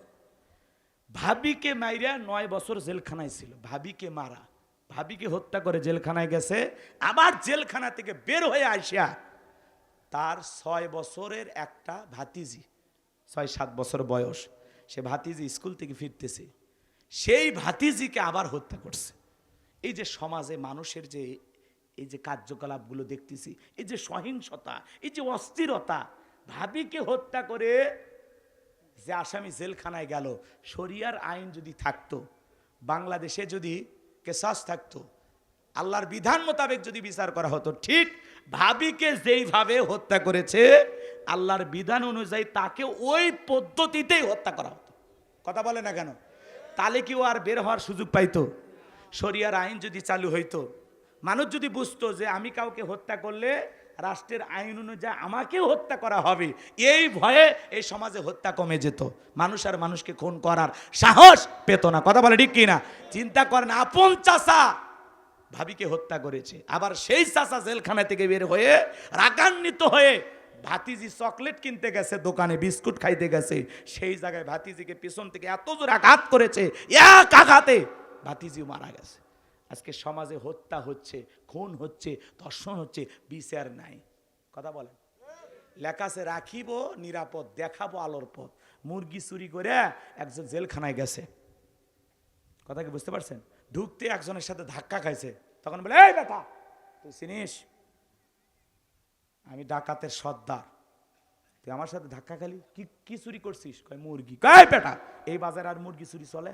ভাবিকে মাইরা 9 বছর জেলখানায় ছিল। ভাবিকে মারা, ভাবিকে হত্যা করে জেলখানায় গেছে। আবার জেলখানা থেকে বের হয়ে আসিয়া তার 6 বছরের একটা ভাতিজি, 6-7 বছর বয়স, সে ভাতিজি স্কুল থেকে ফিরতেছে, সেই ভাতিজিকে আবার হত্যা করছে। এই যে সমাজে মানুষের যে এই যে কার্যকলাপগুলো দেখতেছি, এই যে সহিংসতা, এই যে অস্থিরতা, ভাবিকে হত্যা করে যে আসামি জেলখানায় গেল, শরিয়ার আইন যদি থাকতো, বাংলাদেশে যদি কেসাস থাকতো, আল্লাহর বিধান মোতাবেক যদি বিচার করা হতো, ঠিক ভাবিকে যেইভাবে হত্যা করেছে আল্লাহর বিধান অনুযায়ী তাকে ওই পদ্ধতিতেই হত্যা করা হতো। কথা বলে না কেন? তাহলে কি ও আর বের হওয়ার সুযোগ পাইতো? শরিয়ার আইন যদি চালু হইতো, মানুষ যদি বুঝতো যে আমি কাউকে হত্যা করলে রাষ্ট্রের আইন অনুযায়ী আমাকেও হত্যা করা হবে, এই ভয়ে এই সমাজে হত্যা কমে যেত। মানুষ আর মানুষকে খুন করার সাহস পেত না। কথা বলে ঠিক কিনা? চিন্তা করেন, আপন চাচা ভাবিকে হত্যা করেছে, আবার সেই চাচা জেলখানা থেকে বের হয়ে রাগান্বিত হয়ে ভাতিজি চকলেট কিনতে গেছে, দোকানে বিস্কুট খাইতে গেছে, সেই জায়গায় ভাতিজিকে পিছন থেকে এত জোরে আঘাত করেছে, এক আঘাতে ভাতিজিও মারা গেছে। আজকে সমাজে হত্যা হচ্ছে, খুন হচ্ছে, ধর্ষণ হচ্ছে, বিচার নাই। কথা বলেন? লেখা আছে রাখিব নিরাপদ, দেখাবো আলোর পথ। মুরগি চুরি করে একজন জেলখানায় গেছে, কথা কি বুঝতে পারছেন? ঢুকতে একজনের সাথে ধাক্কা খাইছে, তখন বলে এই বেটা তুই চিনিস আমি ডাকাতের সর্দার, তুই আমার সাথে ধাক্কা খালি, কি চুরি করছিস? কয় মুরগি। কয় বেটা এই বাজারে আর মুরগি চুরি চলে?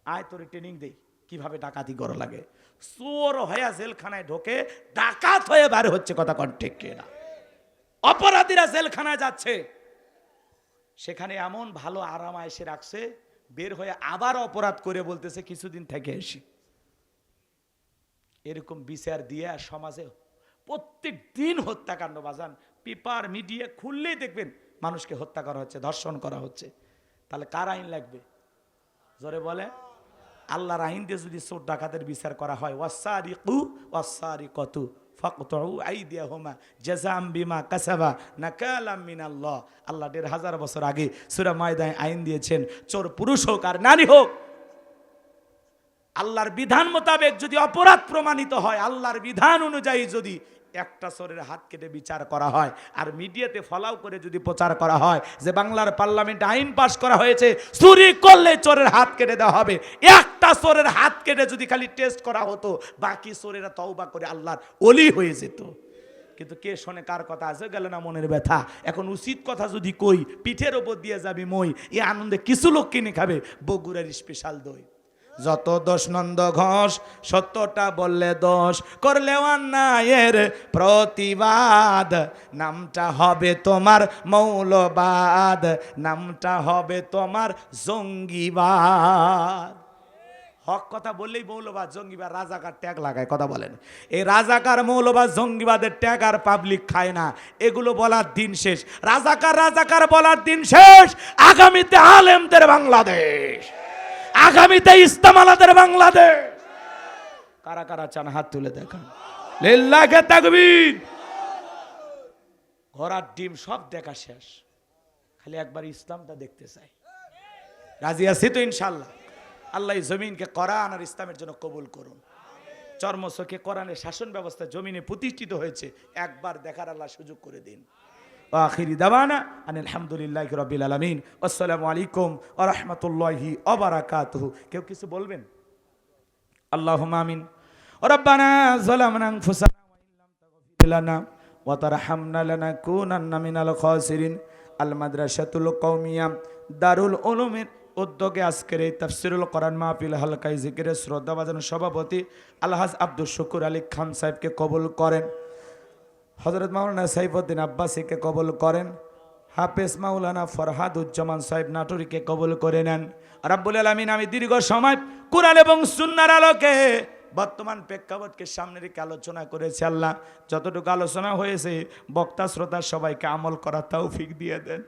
আয় তোর ট্রেনিং দেই কিভাবে ডাকাতি করা লাগে। চোর হয়ে জেলখানায় ঢোকে, ডাকাত হয়ে বার হচ্ছে। কথা কন ঠিক কিনা? অপরাধীরা জেলখানায় যাচ্ছে, সেখানে এমন ভালো আরাম এসে রাখছে, বের হয়ে আবার অপরাধ করে বলতেছে কিছুদিন থেকে এসি। এরকম বিচার দিয়ে সমাজে প্রত্যেক দিন হত্যাকাণ্ড বাজান, পেপার মিডিয়া খুললেই দেখবেন মানুষকে হত্যা করা হচ্ছে, ধর্ষণ করা হচ্ছে। তাহলে কার আইন লাগবে? জোরে বলে। আল্লাহর আইন দিয়ে যদি চোর ডাকাতের বিচার করা হয়, ওয়াসারিকু ওয়াসারিকাতু ফাকতাউ আইদিয়াহুমা জাযাম বিমা কাসাবা নাকালাম মিনাল্লাহ। আল্লাহ ১৫০০ বছর আগে সূরা মায়দায় আইন দিয়েছেন, চোর পুরুষ হোক আর নারী হোক, আল্লাহর বিধান মোতাবেক যদি অপরাধ প্রমাণিত হয়, আল্লাহর বিধান অনুযায়ী যদি একটা চোরের হাত কেটে বিচার করা হয়, আর মিডিয়াতে ফলাও করে যদি প্রচার করা হয় যে বাংলার পার্লামেন্টে আইন পাস করা হয়েছে চুরি করলে চোরের হাত কেটে দেওয়া হবে, একটা চোরের হাত কেটে যদি খালি টেস্ট করা হতো, বাকি চোরেরা তওবা করে আল্লাহর ওলি হয়ে যেত। কিন্তু কে শোনে কার কথা, আছে গেল না মনের ব্যথা। এখন উচিত কথা যদি কই, পিঠের ওপর দিয়ে যাবি মই, এই আনন্দে কিছু লোক কিনে খাবে বগুড়ার স্পেশাল দই। যত দোষ নন্দ ঘোষ, সত্যটা বললে দোষ, করলে অন্যায়ের প্রতিবাদ, নামটা হবে তোমার মৌলবাদ, নামটা হবে তোমার জঙ্গিবাদ। হক কথা বললেই মৌলবাদ জঙ্গিবাদ রাজাকার ট্যাগ লাগায়, কথা বলেন। এই রাজাকার মৌলবাদ জঙ্গিবাদের ট্যাগ আর পাবলিক খায় না, এগুলো বলার দিন শেষ। রাজাকার রাজাকার বলার দিন শেষ। আগামীতে আলেমদের বাংলাদেশ, আগামীতে ইস্তেমালাদের বাংলাদেশ। কারা কারা চান হাত তুলে দেখান। লিল্লাহি তাকবীর। ঘোড়ার ডিম সব দেখা শেষ, খালি একবার ইসলামটা দেখতে চাই। রাজি আছি তো ইনশাআল্লাহ? আল্লাহ জমিনকে কোরআন আর ইসলামের জন্য কবুল করুন। চর্মচোখে কোরআনের শাসন ব্যবস্থা জমিনে প্রতিষ্ঠিত হয়েছে, একবার দেখার আল্লাহ সুযোগ করে দিন। আখিরি দাওয়ানা আলহামদুলিল্লাহি রাব্বিল আলামিন। আসসালামু আলাইকুম ওয়া রাহমাতুল্লাহি ওয়া বারাকাতুহু। কেউ কিছু বলবেন? আল্লাহুম্মা আমিন। রব্বানা যালামনা আনফুসানা ওয়া ইল্লাম তাগফির লানা ওয়া তারহামনা লানাকুনান্না মিনাল খাসিরিন। আল মাদ্রাসাতুল কওমিয়া দারুল উলুমের উদ্যোগে আজকের এই তাফসিরুল কোরআন মাহফিল হালকায় জিকিরের শ্রদ্ধাভাজন সভাপতি আলহাজ আব্দুল শুকুর আলী খান সাহেবকে কবুল করেন। হযরত মাওলানা সাইফুদ্দিন আব্বাসীকে কবুল করেন। হাফেজ মাওলানা ফরহাদুজ্জামান সাহেব নাটুরিকে কবুল করে নেন। রাব্বুল আলামিন, আমি দীর্ঘ সময় কুরআন এবং সুন্নাহর আলোকে বর্তমান প্রেক্ষাপটকে সামনে রেখে আলোচনা করেছি। আল্লাহ, যতটুকু আলোচনা হয়েছে বক্তা শ্রোতা সবাইকে আমল করার তৌফিক দিয়ে দেন।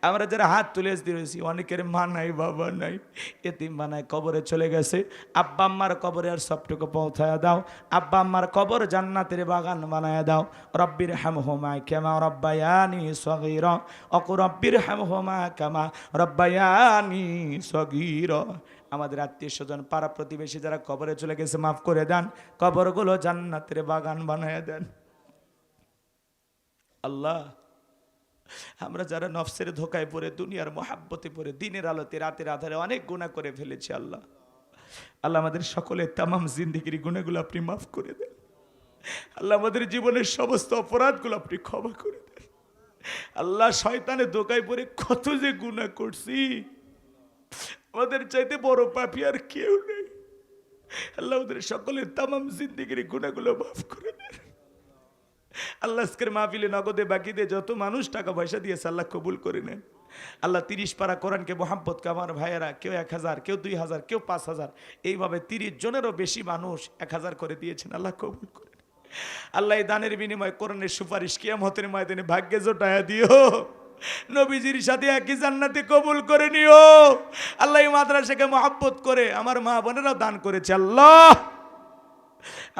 আমরা যারা হাত তুলে দিয়েছি, অনেকের মা নাই, বাবা নাই, এতিম বানায় কবরে চলে গেছে। আব্বা আম্মার কবরে আর সবটুকু পৌঁছায় দাও। আব্বা আম্মার কবর জান্নাতের বাগান বানায় দাও। রব্বির হামহুমা কামা রব্বায়ানি সগীরা, অকু রব্বির হামহুমা কামা রব্বায়ানি সগীরা। আমাদের আত্মীয় স্বজন পাড়া প্রতিবেশী যারা কবরে চলে গেছে মাফ করে দেন, কবরগুলো জান্নাতের বাগান বানায় দেন। আল্লাহ, আমরা যারা নফসের ধোকায় পড়ে, দুনিয়ার মহাব্বতে পড়ে, দিনের আলোতে রাতের আধারে অনেক গুনাহ করে ফেলেছি। আল্লাহ আল্লাহ আমাদের সকলের তামাম জিন্দেগির গুনাহগুলো আপনি মাফ করে দেন। আল্লাহ আমাদের জীবনের সমস্ত অপরাধগুলো আপনি ক্ষমা করে দেন। আল্লাহ, শয়তানের ধোকায় পড়ে কত যে গুনাহ করছি, আমাদের চাইতে বড় পাপী আর কেউ নেই। আল্লাহ আমাদের সকলের তামাম জিন্দেগির গুনাহগুলো মাফ করে দেন। আল্লাহ আজকের মাহফিলে নগদে বাকি দিয়ে যত মানুষ টাকা পয়সা দিয়েছে আল্লাহ কবুল করে নেন। আল্লাহ 30 পারা কোরআনকে মোহাম্মদকে আমার ভাইয়েরা কেউ 1000, কেউ 2000, কেউ 5000, এইভাবে 30 জনেরও বেশি মানুষ 1000 করে দিয়েছেন। আল্লাহ কবুল করে নেন। আল্লাহ এই দানের বিনিময়ে কোরআনের সুপারিশ কিয়ামতের ময়দানে ভাগ্যে জোটায়া দিও। নবীজির সাথে একই জান্নাতে কবুল করে নিও। আল্লাহ এই মাদ্রাসাকে মহব্বত করে আমার মা বোনেরাও দান করেছে। আল্লাহ,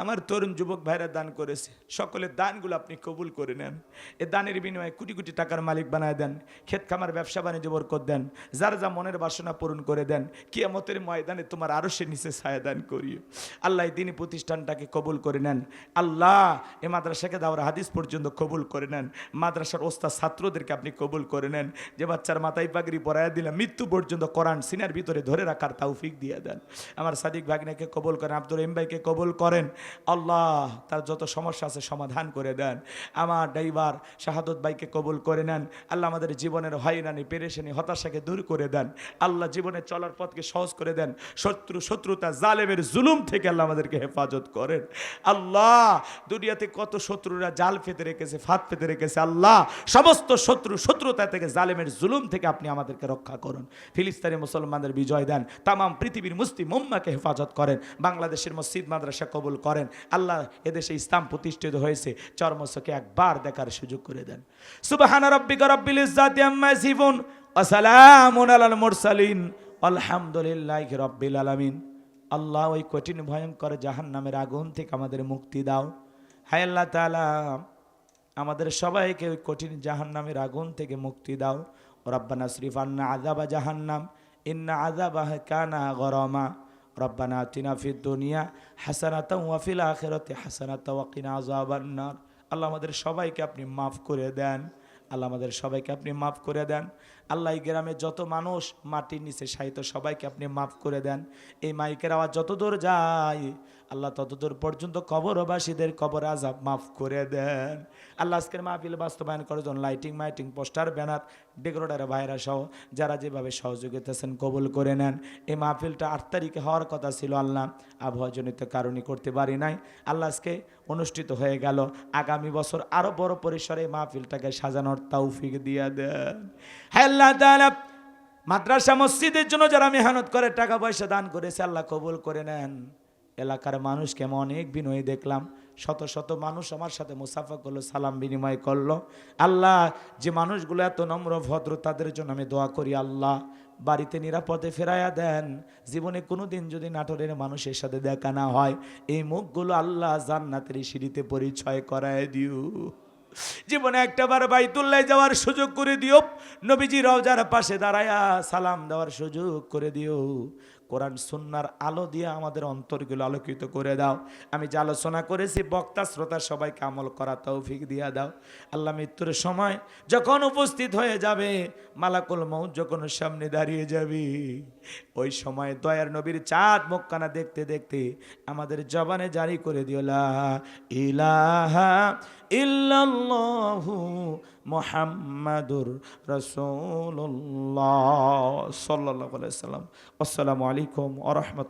আমার তরুণ যুবক ভাইরা দান করেছে, সকলের দানগুলো আপনি কবুল করে নেন। এ দানের বিনিময়ে কোটি কোটি টাকার মালিক বানায় দেন। ক্ষেত খামার ব্যবসা বাণিজ্য বরকত দেন। যার যা মনের বাসনা পূরণ করে দেন। কিয়ামতের ময়দানে তোমার আরশের নিচে ছায়া দান করিও। আল্লাহ এই দিনী প্রতিষ্ঠানটাকে কবুল করে নেন। আল্লাহ এই মাদ্রাসাকে দাওরা হাদিস পর্যন্ত কবুল করে নেন। মাদ্রাসার ওস্তাদ ছাত্রদেরকে আপনি কবুল করে নেন। যে বাচ্চার মাথায় পাগড়ি পরাইয়া দিলাম, মৃত্যু পর্যন্ত কোরআন সিনার ভিতরে ধরে রাখার তৌফিক দিয়ে দেন। আমার সাদিক ভাগ্নেকে কবুল করেন। আব্দুল রহিম ভাইকে কবুল করেন। আল্লাহ তার যত সমস্যা আছে সমাধান করে দেন। আমার ড্রাইভার শাহাদত ভাইকে কবুল করে নেন। আল্লাহ আমাদের জীবনের হয়রানি পেরেশানি হতাশাকে দূর করে দেন। আল্লাহ জীবনে চলার পথকে সহজ করে দেন। শত্রুতা জালেমের জুলুম থেকে আল্লাহ আমাদেরকে হেফাজত করেন। আল্লাহ দুনিয়াতে কত শত্রুরা জাল পেতে রেখেছে, ফাঁদ পেতে রেখেছে। আল্লাহ সমস্ত শত্রুতা থেকে, জালেমের জুলুম থেকে আপনি আমাদেরকে রক্ষা করুন। ফিলিস্তিনি মুসলমানদের বিজয় দেন। তাম পৃথিবীর মুসলিম উম্মাহকে হেফাজত করেন। বাংলাদেশের মসজিদ মাদ্রাসা কবুল করেন। আল্লাহ এদেশে ইসলাম প্রতিষ্ঠিত হয়েছে, চর্মচোখে একবার দেখার সুযোগ করে দেন। সুবহানা রাব্বিকা রাব্বিল ইজ্জাতি আম্মা ইয়াসিফুন ওয়া সালামুন আলাল মুরসালিন আলহামদুলিল্লাহি রাব্বিল আলামিন। আল্লাহ ওই কঠিন ভয়ঙ্কর জাহান্নামের আগুন থেকে আমাদের মুক্তি দাও। হায় আল্লাহ তাআলা, আমাদের সবাইকে ওই কঠিন জাহান্নামের আগুন থেকে মুক্তি দাও। রব্বানা সরিফ আন্না আযাবা জাহান্নাম ইন্না আযাবাহা কানা গরামা। রব্বানা আতিনা ফিদ দুনিয়া হাসানাতাও ওয়া ফিল আখিরাতি হাসানাতাও ওয়া কিনা আযাবান নার। আল্লাহ আমাদের সবাইকে আপনি মাফ করে দেন। আল্লাহ আমাদের সবাইকে আপনি মাফ করে দেন। আল্লাহ এই গ্রামে যত মানুষ মাটির নিচে শায়িত সবাইকে আপনি মাফ করে দেন। এই মাইকের আওয়াজ যত দূর যায় আল্লাহ ততদূর পর্যন্ত কবরবাসীদের কবর আযাব মাফ করে দেন। আল্লাহ আজকের মাহফিল বাস্তবায়ন করার জন্য লাইটিং মাইটিং পোস্টার ব্যানার ডেকোরেটর ভাইরা সহ যারা যেভাবে সহযোগিতা আছেন কবুল করে নেন। এই মাহফিলটা 8 তারিখে হওয়ার কথা ছিল, আল্লাহ আবহাওয়াজনিত কারণে করতে পারি নাই। আল্লাহ আজকে অনুষ্ঠিত হয়ে গেল। আগামী বছর আরো বড় পরিসরে এই মাহফিলটাকে সাজানোর তৌফিক দিয়ে দেন। হে আল্লাহ তাআলা, মাদ্রাসা মসজিদের জন্য যারা মেহনত করে টাকা পয়সা দান করেছে আল্লাহ কবুল করে নেন। এলাকার মানুষকে আমি অনেক বিনয়ী দেখলাম, শত শত মানুষ আমার সাথে মুসাফা করলো, সালাম বিনিময় করলো। আল্লাহ, যে মানুষগুলো এত নম্র ভদ্র তাদের জন্য আমি দোয়া করি আল্লাহ বাড়িতে নিরাপদে ফেরাইয়া দেন। জীবনে কোনোদিন যদি নাটোরের মানুষের সাথে দেখা না হয়, এই মুখগুলো আল্লাহ জান্নাতের সিঁড়িতে পরিচয় করায় দিও। জীবনে একটাবার বাইতুল্লাহ যাওয়ার সুযোগ করে দিও, নবীজি রওজার পাশে দাঁড়ায়া সালাম দেওয়ার সুযোগ করে দিও। কোরআন সুন্নাহর আলো দিয়ে আমাদের অন্তরগুলো আলোকিত করে দাও। আমি যে আলোচনা করেছি বক্তা শ্রোতা সবাইকে আমল করা তৌফিক দিয়া দাও। আল্লাহ, মৃত্যুর সময় যখন উপস্থিত হয়ে যাবে, মালাকুল মউত যখন সামনে দাঁড়িয়ে যাবে, ওই সময় দয়ার নবীর চাঁদ মুখখানা দেখতে দেখতে আমাদের জবানে জারি করে দিও লা ইলাহা ইল্লাল্লাহু মুহাম্মাদুর রাসূলুল্লাহ সাল্লাল্লাহু আলাইহি ওয়াসাল্লাম। আসসালামু আলাইকুম ওয়া রাহমাতুল্লাহ।